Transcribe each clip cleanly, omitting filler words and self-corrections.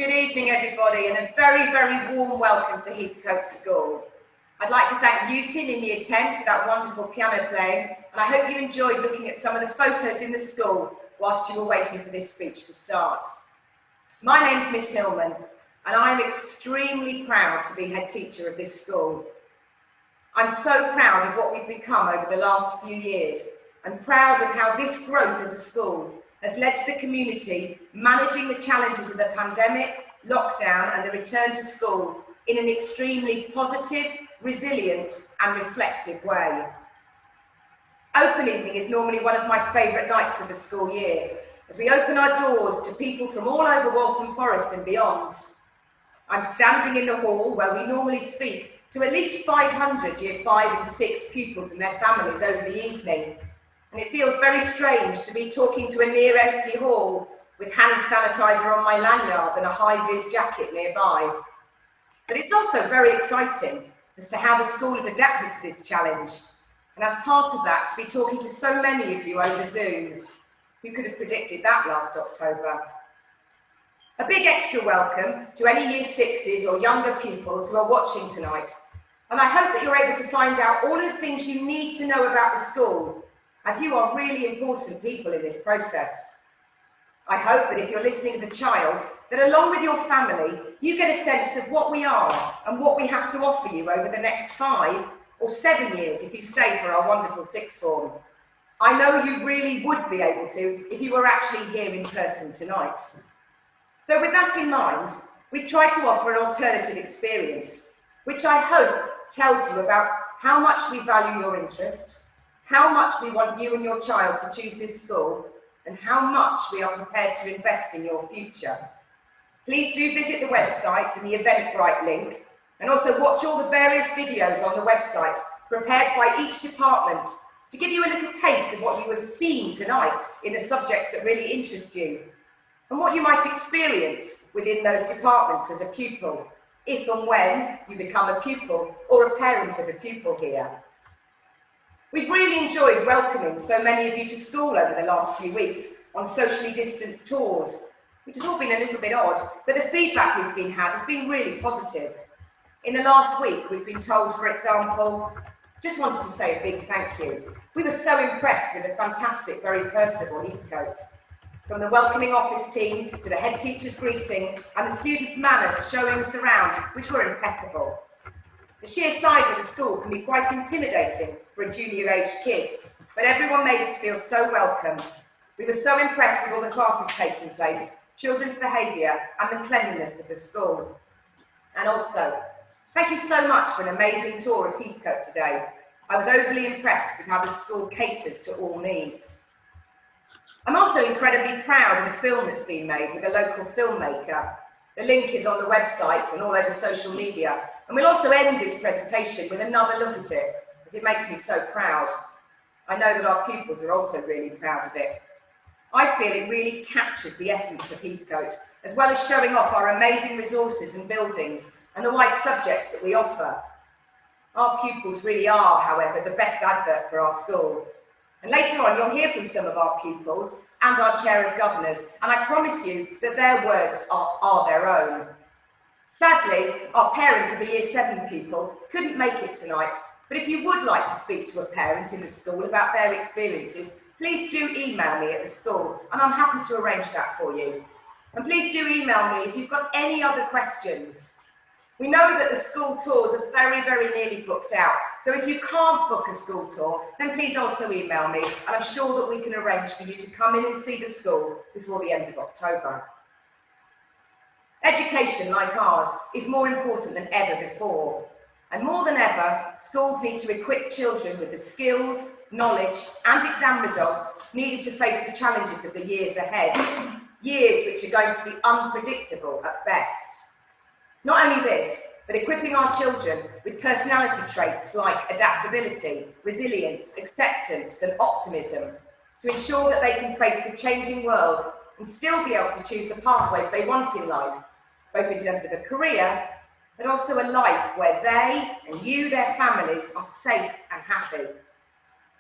Good evening, everybody, and a very, very warm welcome to Heathcote School. I'd like to thank Utin in Year 10 for that wonderful piano playing, and I hope you enjoyed looking at some of the photos in the school whilst you were waiting for this speech to start. My name's Ms Hillman, and I'm extremely proud to be head teacher of this school. I'm so proud of what we've become over the last few years, and proud of how this growth as a school has led to the community managing the challenges of the pandemic, lockdown and the return to school in an extremely positive, resilient and reflective way. Open evening is normally one of my favourite nights of the school year, as we open our doors to people from all over Waltham Forest and beyond. I'm standing in the hall where we normally speak to at least 500 Year 5 and 6 pupils and their families over the evening. And it feels very strange to be talking to a near empty hall with hand sanitizer on my lanyard and a high-vis jacket nearby. But it's also very exciting as to how the school has adapted to this challenge. And as part of that, to be talking to so many of you over Zoom. Who could have predicted that last October? A big extra welcome to any Year 6s or younger pupils who are watching tonight. And I hope that you're able to find out all of the things you need to know about the school, as you are really important people in this process. I hope that if you're listening as a child, that along with your family, you get a sense of what we are and what we have to offer you over the next 5 or 7 years if you stay for our wonderful sixth form. I know you really would be able to if you were actually here in person tonight. So with that in mind, we try to offer an alternative experience, which I hope tells you about how much we value your interest, how much we want you and your child to choose this school, and how much we are prepared to invest in your future. Please do visit the website and the Eventbrite link, and also watch all the various videos on the website prepared by each department to give you a little taste of what you will have seen tonight in the subjects that really interest you, and what you might experience within those departments as a pupil, if and when you become a pupil or a parent of a pupil here. We've really enjoyed welcoming so many of you to school over the last few weeks on socially distanced tours, which has all been a little bit odd, but the feedback we've been had has been really positive. In the last week, we've been told, for example, just wanted to say a big thank you. We were so impressed with the fantastic, very personable Heathcote. From the welcoming office team to the head teacher's greeting and the students' manners showing us around, which were impeccable. The sheer size of the school can be quite intimidating for a junior-aged kid, but everyone made us feel so welcome. We were so impressed with all the classes taking place, children's behaviour and the cleanliness of the school. And also, thank you so much for an amazing tour of Heathcote today. I was overly impressed with how the school caters to all needs. I'm also incredibly proud of the film that's been made with a local filmmaker. The link is on the website and all over social media. And we'll also end this presentation with another look at it, as it makes me so proud. I know that our pupils are also really proud of it. I feel it really captures the essence of Heathcote, as well as showing off our amazing resources and buildings and the wide subjects that we offer. Our pupils really are, however, the best advert for our school. And later on, you'll hear from some of our pupils and our Chair of Governors, and I promise you that their words are their own. Sadly, our parent of a Year 7 pupil couldn't make it tonight, but if you would like to speak to a parent in the school about their experiences, please do email me at the school, and I'm happy to arrange that for you. And please do email me if you've got any other questions. We know that the school tours are very, very nearly booked out, so if you can't book a school tour, then please also email me, and I'm sure that we can arrange for you to come in and see the school before the end of October. Education, like ours, is more important than ever before. And more than ever, schools need to equip children with the skills, knowledge and exam results needed to face the challenges of the years ahead. Years which are going to be unpredictable at best. Not only this, but equipping our children with personality traits like adaptability, resilience, acceptance and optimism to ensure that they can face the changing world and still be able to choose the pathways they want in life, both in terms of a career, but also a life where they and you, their families, are safe and happy.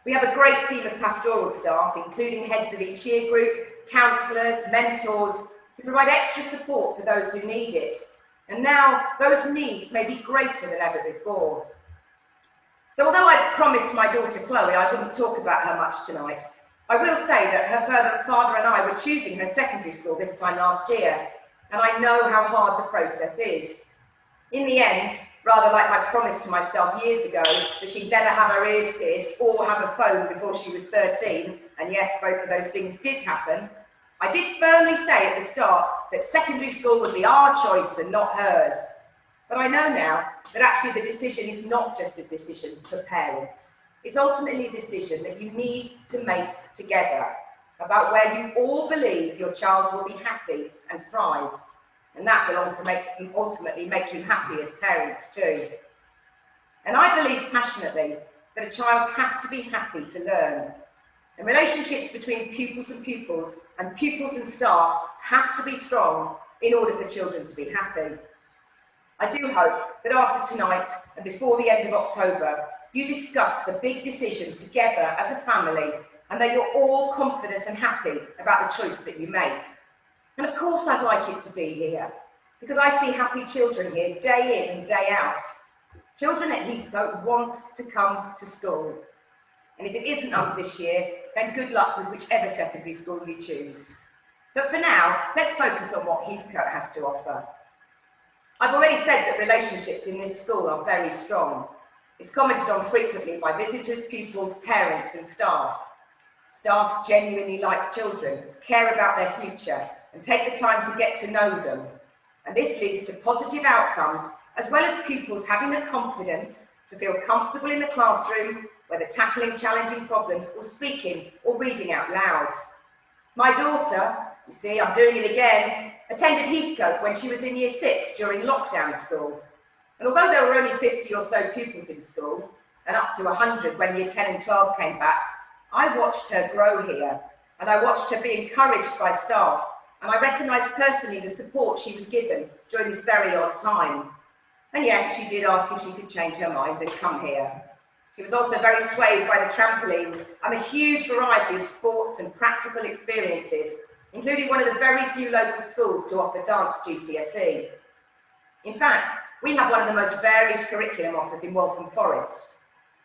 We have a great team of pastoral staff, including heads of each year group, counsellors, mentors, We provide extra support for those who need it. And now those needs may be greater than ever before. So although I promised my daughter Chloe I wouldn't talk about her much tonight, I will say that her father and I were choosing her secondary school this time last year, and I know how hard the process is. In the end, rather like my promise to myself years ago that she'd never have her ears pierced or have a phone before she was 13, and yes, both of those things did happen, I did firmly say at the start that secondary school would be our choice and not hers. But I know now that actually the decision is not just a decision for parents. It's ultimately a decision that you need to make together about where you all believe your child will be happy and thrive. And that will ultimately make you happy as parents too. And I believe passionately that a child has to be happy to learn. And relationships between pupils and pupils and staff have to be strong in order for children to be happy. I do hope that after tonight and before the end of October, you discuss the big decision together as a family and that you're all confident and happy about the choice that you make. And of course I'd like it to be here, because I see happy children here day in and day out. Children at Heathcote want to come to school. And if it isn't us this year, then good luck with whichever secondary school you choose. But for now, let's focus on what Heathcote has to offer. I've already said that relationships in this school are very strong. It's commented on frequently by visitors, pupils, parents and staff. Staff genuinely like children, care about their future and take the time to get to know them. And this leads to positive outcomes, as well as pupils having the confidence to feel comfortable in the classroom, whether tackling challenging problems or speaking or reading out loud. My daughter, you see, I'm doing it again, attended Heathcote when she was in year 6 during lockdown school. And although there were only 50 or so pupils in school, and up to 100 when year 10 and 12 came back, I watched her grow here, and I watched her be encouraged by staff, and I recognised personally the support she was given during this very odd time. And yes, she did ask if she could change her mind and come here. She was also very swayed by the trampolines and the huge variety of sports and practical experiences, including one of the very few local schools to offer dance GCSE. In fact, we have one of the most varied curriculum offers in Waltham Forest.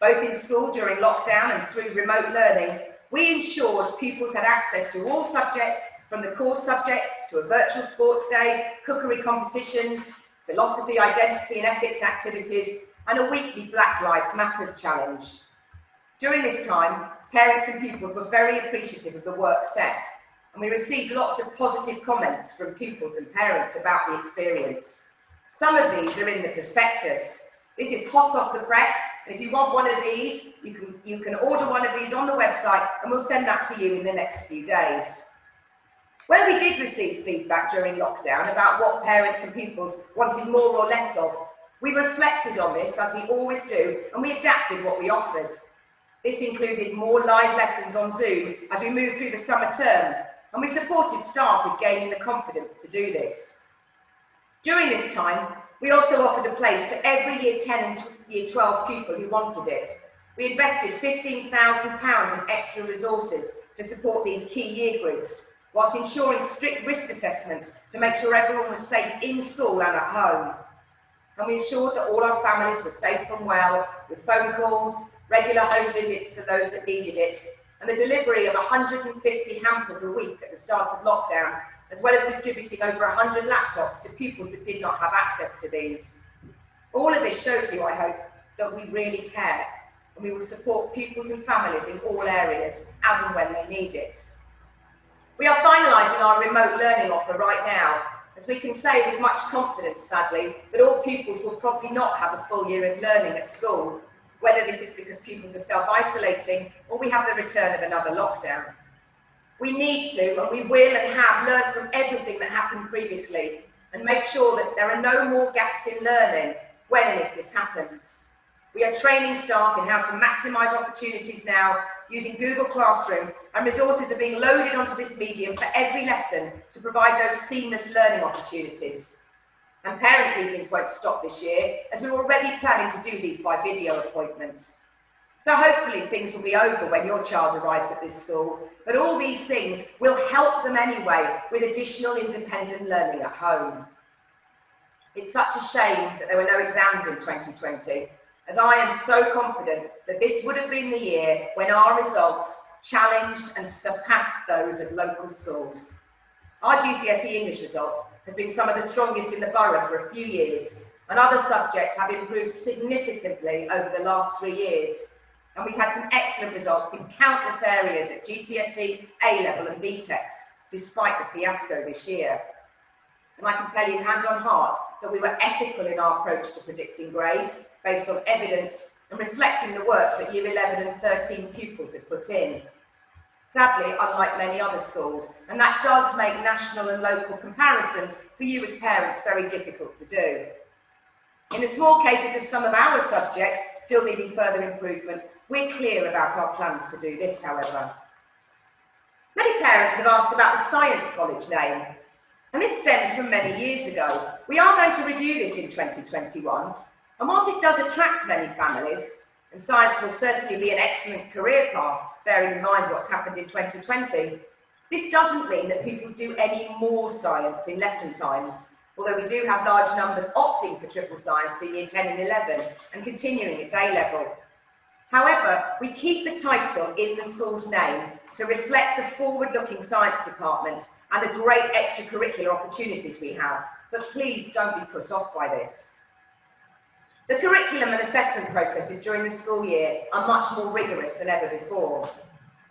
Both in school during lockdown and through remote learning, we ensured pupils had access to all subjects, from the core subjects to a virtual sports day, cookery competitions, philosophy, identity and ethics activities, and a weekly Black Lives Matters challenge. During this time, parents and pupils were very appreciative of the work set, and we received lots of positive comments from pupils and parents about the experience. Some of these are in the prospectus. This is hot off the press, and if you want one of these, you can order one of these on the website, and we'll send that to you in the next few days. Where we did receive feedback during lockdown about what parents and pupils wanted more or less of, we reflected on this, as we always do, and we adapted what we offered. This included more live lessons on Zoom as we moved through the summer term, and we supported staff with gaining the confidence to do this. During this time, we also offered a place to every year 10 and year 12 pupil who wanted it. We invested £15,000 in extra resources to support these key year groups, whilst ensuring strict risk assessments to make sure everyone was safe in school and at home. And we ensured that all our families were safe and well, with phone calls, regular home visits to those that needed it, and the delivery of 150 hampers a week at the start of lockdown, as well as distributing over 100 laptops to pupils that did not have access to these. All of this shows you, I hope, that we really care, and we will support pupils and families in all areas, as and when they need it. We are finalising our remote learning offer right now, as we can say with much confidence, sadly, that all pupils will probably not have a full year of learning at school, whether this is because pupils are self-isolating or we have the return of another lockdown. We need to, and we will and have, learned from everything that happened previously and make sure that there are no more gaps in learning when and if this happens. We are training staff in how to maximise opportunities now using Google Classroom, and resources are being loaded onto this medium for every lesson to provide those seamless learning opportunities. And parents' evenings won't stop this year, as we're already planning to do these by video appointment. So hopefully things will be over when your child arrives at this school, but all these things will help them anyway with additional independent learning at home. It's such a shame that there were no exams in 2020, as I am so confident that this would have been the year when our results challenged and surpassed those of local schools. Our GCSE English results have been some of the strongest in the borough for a few years, and other subjects have improved significantly over the last 3 years. And we've had some excellent results in countless areas at GCSE, A-level and BTECs, despite the fiasco this year. And I can tell you hand on heart that we were ethical in our approach to predicting grades, based on evidence and reflecting the work that Year 11 and 13 pupils have put in. Sadly, unlike many other schools, and that does make national and local comparisons for you as parents very difficult to do. In the small cases of some of our subjects still needing further improvement, we're clear about our plans to do this, however. Many parents have asked about the Science College name, and this stems from many years ago. We are going to review this in 2021, and whilst it does attract many families, and science will certainly be an excellent career path, bearing in mind what's happened in 2020, this doesn't mean that pupils do any more science in lesson times, although we do have large numbers opting for triple science in Year 10 and 11 and continuing at A-level. However, we keep the title in the school's name to reflect the forward-looking science department and the great extracurricular opportunities we have, but please don't be put off by this. The curriculum and assessment processes during the school year are much more rigorous than ever before.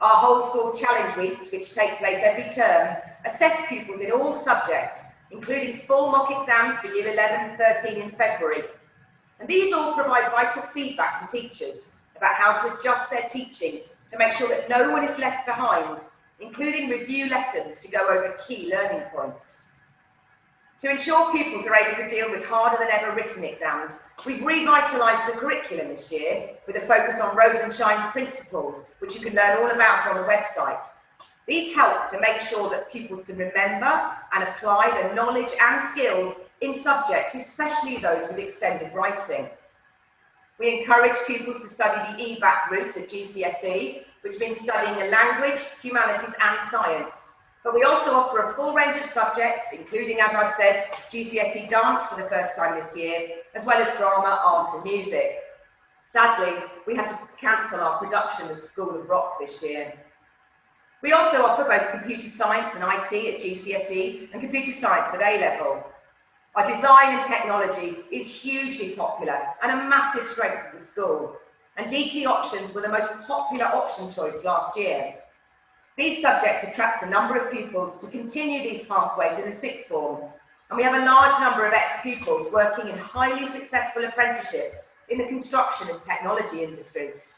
Our whole school challenge weeks, which take place every term, assess pupils in all subjects, including full mock exams for Year 11 and 13 in February. And these all provide vital feedback to teachers about how to adjust their teaching to make sure that no one is left behind, including review lessons to go over key learning points. To ensure pupils are able to deal with harder than ever written exams, we've revitalised the curriculum this year with a focus on Rosenshine's principles, which you can learn all about on the website. These help to make sure that pupils can remember and apply the knowledge and skills in subjects, especially those with extended writing. We encourage pupils to study the EBAC route at GCSE, which means studying a language, humanities and science. But we also offer a full range of subjects, including, as I've said, GCSE dance for the first time this year, as well as drama, arts and music. Sadly, we had to cancel our production of School of Rock this year. We also offer both computer science and IT at GCSE and computer science at A-level. Our design and technology is hugely popular and a massive strength of the school, and DT options were the most popular option choice last year. These subjects attract a number of pupils to continue these pathways in the sixth form, and we have a large number of ex-pupils working in highly successful apprenticeships in the construction and technology industries.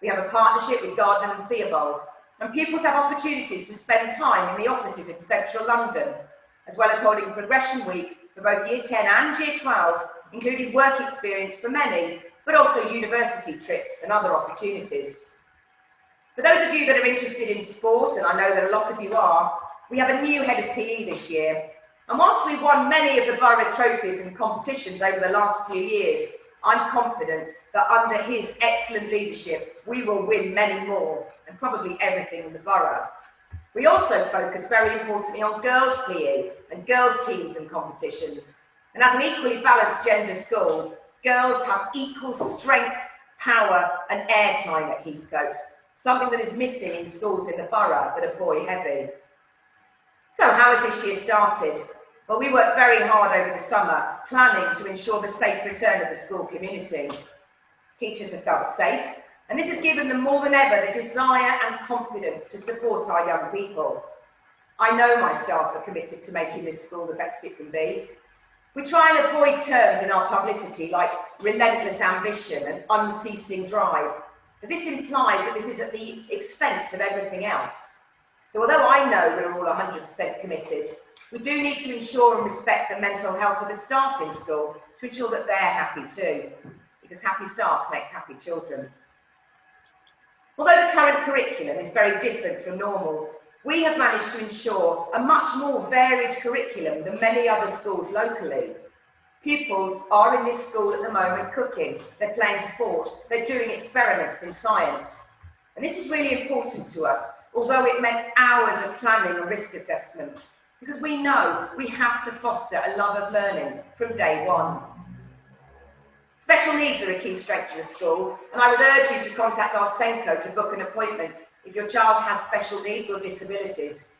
We have a partnership with Gardner and Theobald, and pupils have opportunities to spend time in the offices in central London, as well as holding Progression Week for both Year 10 and Year 12, including work experience for many, but also university trips and other opportunities. For those of you that are interested in sport, and I know that a lot of you are, we have a new head of PE this year. And whilst we've won many of the borough trophies and competitions over the last few years, I'm confident that under his excellent leadership, we will win many more, and probably everything in the borough. We also focus very importantly on girls' PE and girls' teams and competitions. And as an equally balanced gender school, girls have equal strength, power and airtime at Heathcote, something that is missing in schools in the borough that are boy heavy. So how has this year started? Well, we worked very hard over the summer, planning to ensure the safe return of the school community. Teachers have felt safe, and this has given them more than ever the desire and confidence to support our young people. I know my staff are committed to making this school the best it can be. We try and avoid terms in our publicity like relentless ambition and unceasing drive, as this implies that this is at the expense of everything else. So although I know we're all 100% committed, we do need to ensure and respect the mental health of the staff in school to ensure that they're happy too, because happy staff make happy children. Although the current curriculum is very different from normal, we have managed to ensure a much more varied curriculum than many other schools locally. Pupils are in this school at the moment cooking, they're playing sport, they're doing experiments in science. And this was really important to us, although it meant hours of planning and risk assessments, because we know we have to foster a love of learning from day one. Special needs are a key strength of the school, and I would urge you to contact our Senko to book an appointment if your child has special needs or disabilities.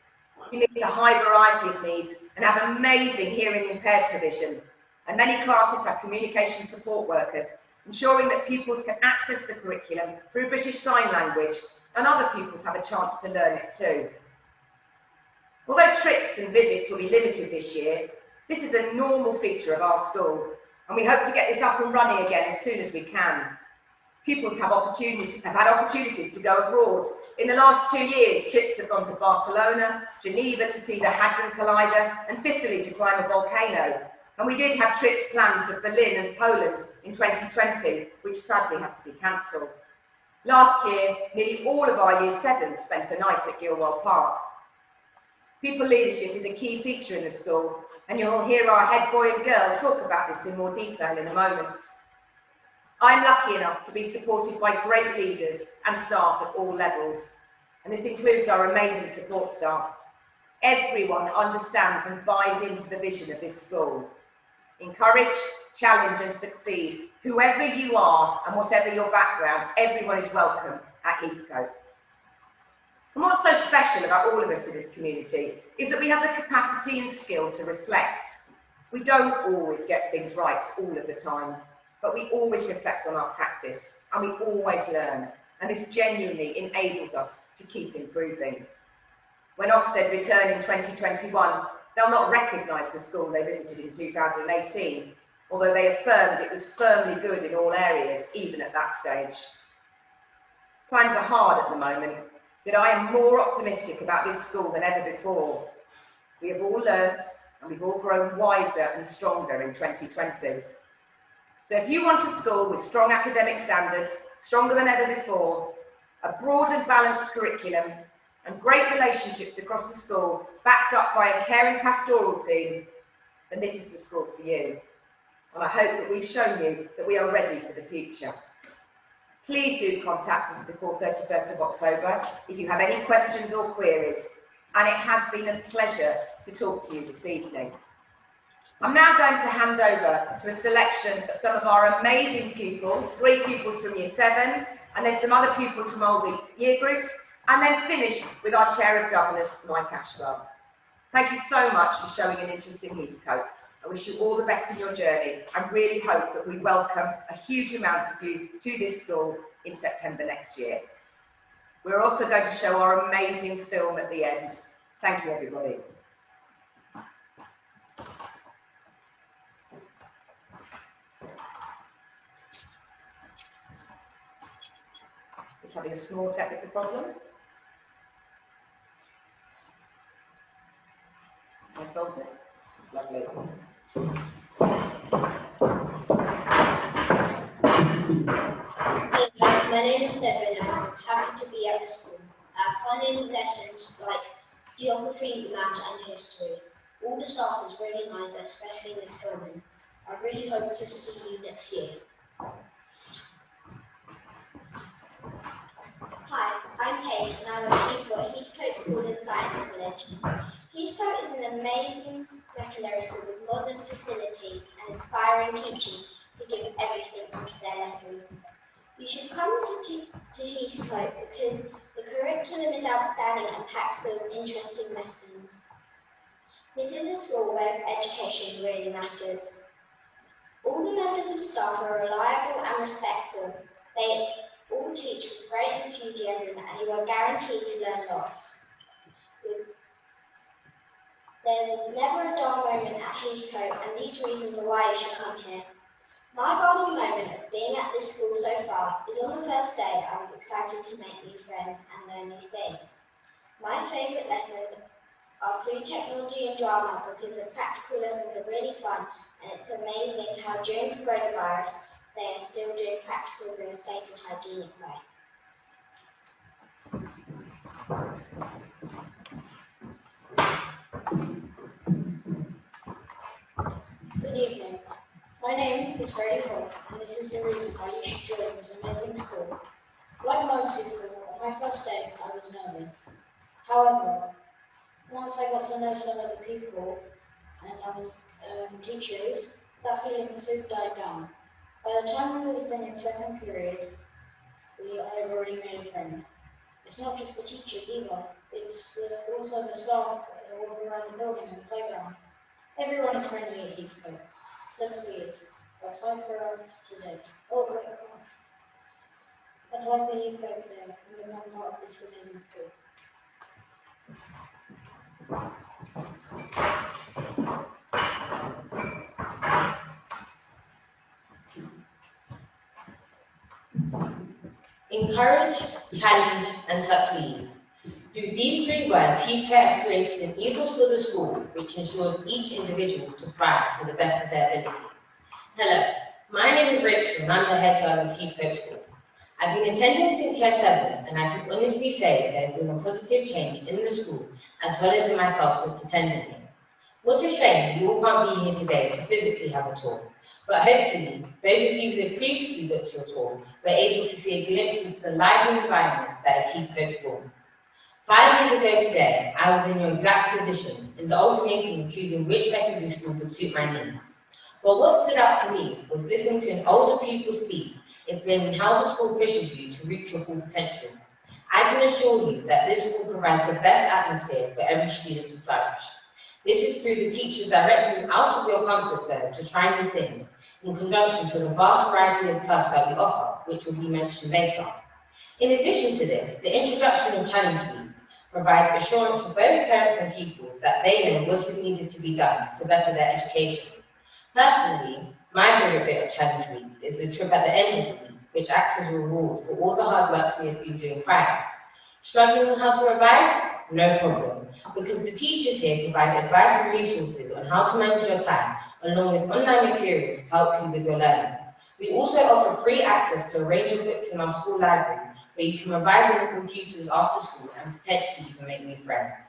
You meet a high variety of needs and have amazing hearing impaired provision, and many classes have communication support workers, ensuring that pupils can access the curriculum through British Sign Language, and other pupils have a chance to learn it too. Although trips and visits will be limited this year, this is a normal feature of our school, and we hope to get this up and running again as soon as we can. Pupils have had opportunities to go abroad. In the last 2 years, trips have gone to Barcelona, Geneva to see the Hadron Collider, and Sicily to climb a volcano. And we did have trips planned to Berlin and Poland in 2020, which sadly had to be cancelled. Last year, nearly all of our Year 7s spent a night at Gilwell Park. Pupil leadership is a key feature in the school, and you'll hear our head boy and girl talk about this in more detail in a moment. I'm lucky enough to be supported by great leaders and staff at all levels, and this includes our amazing support staff. Everyone understands and buys into the vision of this school. Encourage, challenge and succeed. Whoever you are and whatever your background, everyone is welcome at Heathcote. And what's so special about all of us in this community is that we have the capacity and skill to reflect. We don't always get things right all of the time, but we always reflect on our practice and we always learn, and this genuinely enables us to keep improving. When Ofsted return in 2021, they'll not recognise the school they visited in 2018, although they affirmed it was firmly good in all areas, even at that stage. Times are hard at the moment, but I am more optimistic about this school than ever before. We have all learnt and we've all grown wiser and stronger in 2020. So if you want a school with strong academic standards, stronger than ever before, a broad and balanced curriculum, and great relationships across the school, backed up by a caring pastoral team, then this is the school for you. And I hope that we've shown you that we are ready for the future. Please do contact us before 31st of October if you have any questions or queries, and it has been a pleasure to talk to you this evening. I'm now going to hand over to a selection of some of our amazing pupils, 3 pupils from Year 7, and then some other pupils from older year groups, and then finish with our Chair of Governors, Mike Ashwell. Thank you so much for showing an interest in Heathcote. I wish you all the best in your journey. I really hope that we welcome a huge amount of you to this school in September next year. We're also going to show our amazing film at the end. Thank you, everybody. Just having a small technical problem. I solved it. Lovely. Hello, my name is Devin and I'm happy to be at the school. I have fun in lessons like geography, maths and history. All the staff is really nice, especially Ms Hillman. I really hope to see you next year. Hi, I'm Paige and I'm a pupil at Heathcote School and Science College. Heathcote is an amazing secondary school with modern facilities and inspiring teachers who give everything into their lessons. You should come to Heathcote because the curriculum is outstanding and packed full of interesting lessons. This is a school where education really matters. All the members of staff are reliable and respectful. They all teach with great enthusiasm and you are guaranteed to learn lots. There's never a dull moment at Heathcote, and these reasons are why you should come here. My golden moment of being at this school so far is on the first day I was excited to make new friends and learn new things. My favourite lessons are food technology and drama because the practical lessons are really fun, and it's amazing how during coronavirus they are still doing practicals in a safe and hygienic way. Good evening. is very hot, and this is the reason why you should join this amazing school. Like most people, on my first day I was nervous. However, once I got to know some of the people and I was teachers, that feeling soon died down. By the time we were done in second period, I have already made a friend. It's not just the teachers either, it's also the staff walking around the building and the playground. Everyone is friendly at Heathcote, so please, apply for us today. Oh, wait, come on. Apply for Heathcote today and become part of this amazing school. Encourage, challenge, and succeed. Through these three words, Heathcote has created an ethos for the school which ensures each individual to thrive to the best of their ability. Hello, my name is Rachel and I'm the head girl of Heathcote School. I've been attending since year 7 and I can honestly say that there's been a positive change in the school as well as in myself since attending here. What a shame you all can't be here today to physically have a tour, but hopefully those of you who had previously booked your tour were able to see a glimpse into the lively environment that is Heathcote School. 5 years ago today, I was in your exact position in the alternating of choosing which secondary school would suit my needs. But what stood out for me was listening to an older pupil speak, explaining how the school pushes you to reach your full potential. I can assure you that this school provides the best atmosphere for every student to flourish. This is through the teachers directing you out of your comfort zone to try new things, in conjunction to the vast variety of clubs that we offer, which will be mentioned later. In addition to this, the introduction of Challenge Week provides assurance for both parents and pupils that they know what is needed to be done to better their education. Personally, my favourite bit of Challenge Week is the trip at the end of the week, which acts as a reward for all the hard work we have been doing prior. Struggling with how to revise? No problem, because the teachers here provide advice and resources on how to manage your time, along with online materials to help you with your learning. We also offer free access to a range of books in our school library, where you can revise on the computers after school and potentially even make new friends.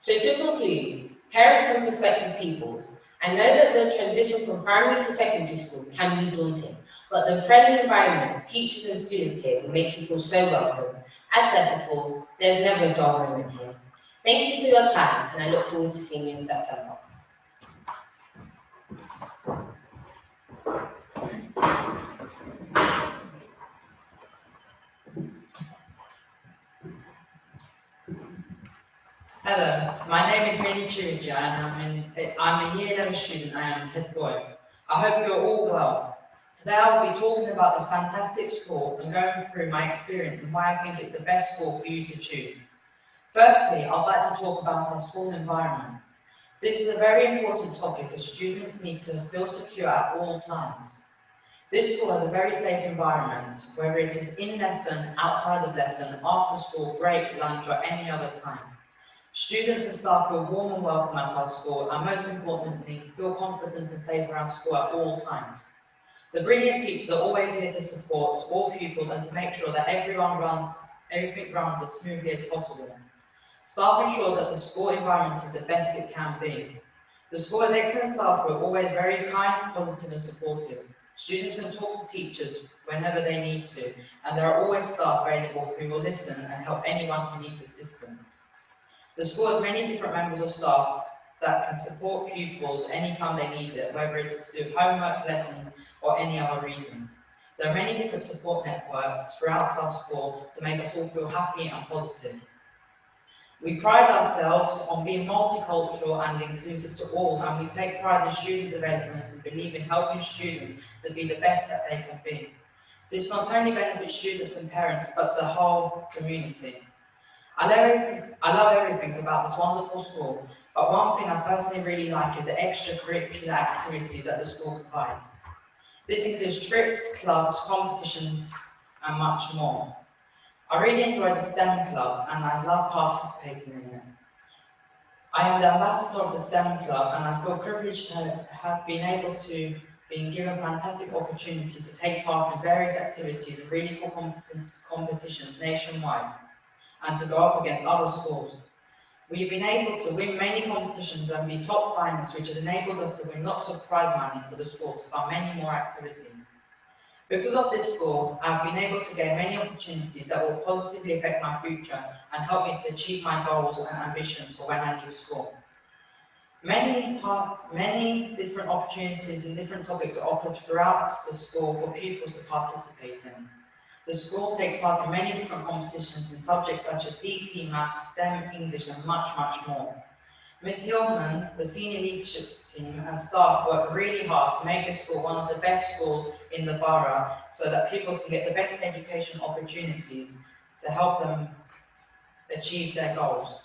So to conclude, parents and prospective pupils, I know that the transition from primary to secondary school can be daunting, but the friendly environment of teachers and students here will make you feel so welcome. As said before, there's never a dull moment here. Thank you for your time, and I look forward to seeing you in September. Hello, my name is Mini Chirija and I'm a year 11 student. I am Heathcote. I hope you're all well. Today I will be talking about this fantastic school and going through my experience and why I think it's the best school for you to choose. Firstly, I'd like to talk about our school environment. This is a very important topic as students need to feel secure at all times. This school has a very safe environment, whether it is in lesson, outside of lesson, after school, break, lunch, or any other time. Students and staff feel warm and welcome at our school, and most importantly, feel confident and safe around school at all times. The brilliant teachers are always here to support all pupils and to make sure that everything runs as smoothly as possible. Staff ensure that the school environment is the best it can be. The school has excellent staff who are always very kind, positive and supportive. Students can talk to teachers whenever they need to, and there are always staff available who will listen and help anyone who needs assistance. The school has many different members of staff that can support pupils anytime they need it, whether it is to do homework, lessons, or any other reasons. There are many different support networks throughout our school to make us all feel happy and positive. We pride ourselves on being multicultural and inclusive to all, and we take pride in student development and believe in helping students to be the best that they can be. This not only benefits students and parents, but the whole community. I love everything about this wonderful school, but one thing I personally really like is the extracurricular activities that the school provides. This includes trips, clubs, competitions, and much more. I really enjoy the STEM club and I love participating in it. I am the ambassador of the STEM club and I feel privileged to have been able to be given fantastic opportunities to take part in various activities and really cool competitions nationwide, and to go up against other schools. We've been able to win many competitions and be top finalists, which has enabled us to win lots of prize money for the school to fund many more activities. Because of this school, I've been able to gain many opportunities that will positively affect my future and help me to achieve my goals and ambitions for when I leave school. Many different opportunities and different topics are offered throughout the school for pupils to participate in. The school takes part in many different competitions in subjects such as DT, Maths, STEM, English and much, much more. Ms Hillman, the senior leadership team and staff work really hard to make this school one of the best schools in the borough so that pupils can get the best education opportunities to help them achieve their goals.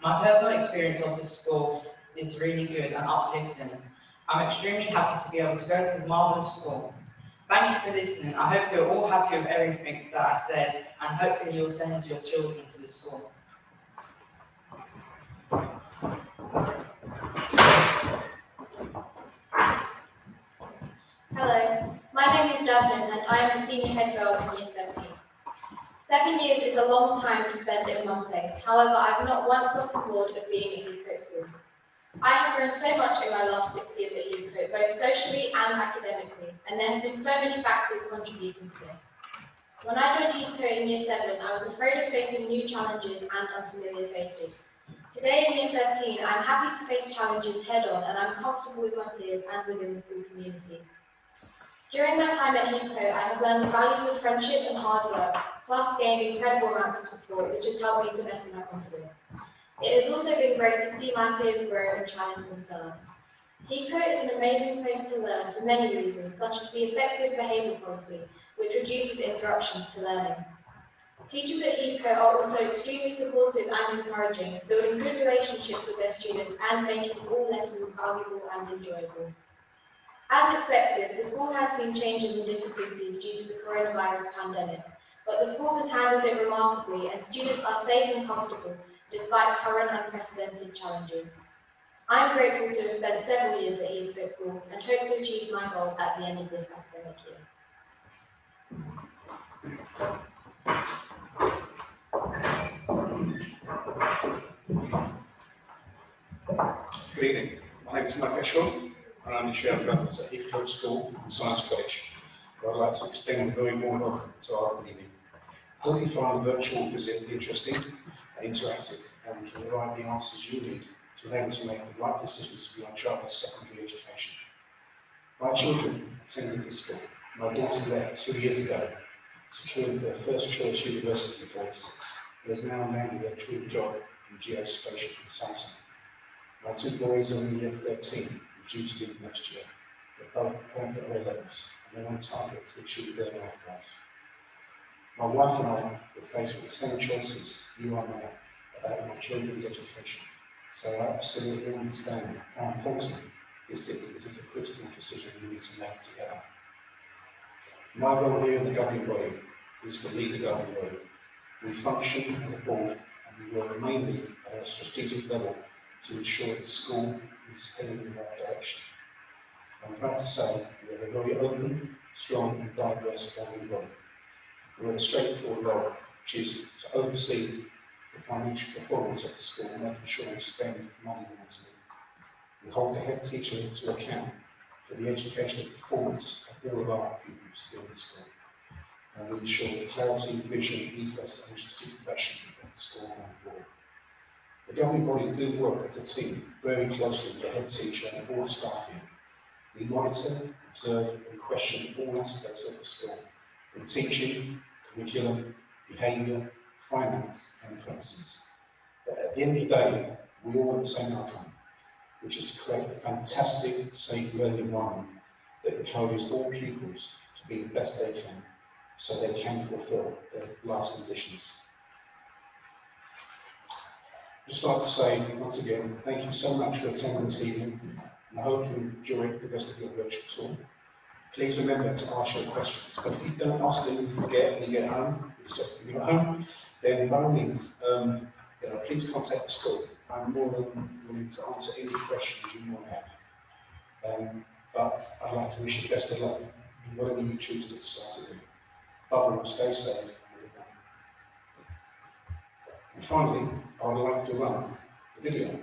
My personal experience of this school is really good and uplifting. I'm extremely happy to be able to go to the marvellous school. Thank you for listening. I hope you're all happy with everything that I said and hopefully you'll send your children to the school. Hello, my name is Jasmine and I am the senior head girl in Year 13. 7 years is a long time to spend in one place. However, I've not once got bored of being at Heathcote School. I have grown so much in my last 6 years at Heathcote, both socially and academically, and there have been so many factors contributing to this. When I joined Heathcote in Year 7, I was afraid of facing new challenges and unfamiliar faces. Today in Year 13, I'm happy to face challenges head-on and I'm comfortable with my peers and within the school community. During my time at Heathcote, I have learned the values of friendship and hard work, plus gained incredible amounts of support, which has helped me to better my confidence. It has also been great to see my peers grow and challenge themselves. Heathcote is an amazing place to learn for many reasons, such as the effective behaviour policy, which reduces interruptions to learning. Teachers at Heathcote are also extremely supportive and encouraging, building good relationships with their students and making all lessons valuable and enjoyable. As expected, the school has seen changes and difficulties due to the coronavirus pandemic, but the school has handled it remarkably and students are safe and comfortable despite current unprecedented challenges. I am grateful to have spent several years at Heathcote School and hope to achieve my goals at the end of this academic year. Good evening. My name is Mike Eshel, and I'm the Chair of Governance at Heathcote School and Science College, where I'd like to extend a very warm welcome to our evening. I hope you find the virtual visit interesting and interactive, and we can provide the answers you need to enable you to make the right decisions for your child's secondary education. My children attended this school. My daughter left 2 years ago, securing their first choice university place, and has now landed a dream job in geospatial consulting. My two boys are in year 13 and due to leave next year. They're both preparing for A levels and they're on target to achieve their life goals. My wife and I were faced with the same choices you are now about my children's education, so I absolutely understand how important this is. It is a critical decision we need to make together. My role here in the governing body is to lead the governing body. We function as a board and we work mainly at a strategic level to ensure the school is heading in the right direction. I'm proud to say we have a very open, strong and diverse governing body. We have a straightforward role, which is to oversee the financial performance of the school, making sure we spend money wisely. We hold the head teacher to account for the educational performance of all of our pupils in the school. And we ensure the clarity, vision, ethos and strategic direction of the school going forward. The governing body do work as a team very closely with the head teacher and all the staff here. We monitor, observe and question all aspects of the school, from teaching, curriculum, behaviour, finance and premises. But at the end of the day, we all want the same outcome, which is to create a fantastic, safe learning environment that encourages all pupils to be the best they can, so they can fulfil their life's ambitions. I'd just like to say, once again, thank you so much for attending this evening, and I hope you enjoy the rest of your virtual tour. Please remember to ask your questions, but if you don't ask them, you forget when you get home, then by all means, please contact the school. I'm more than willing to answer any questions you might have. But I'd like to wish you best of luck in whatever you choose to decide to do. Above all, stay safe. And finally, I would like to run video.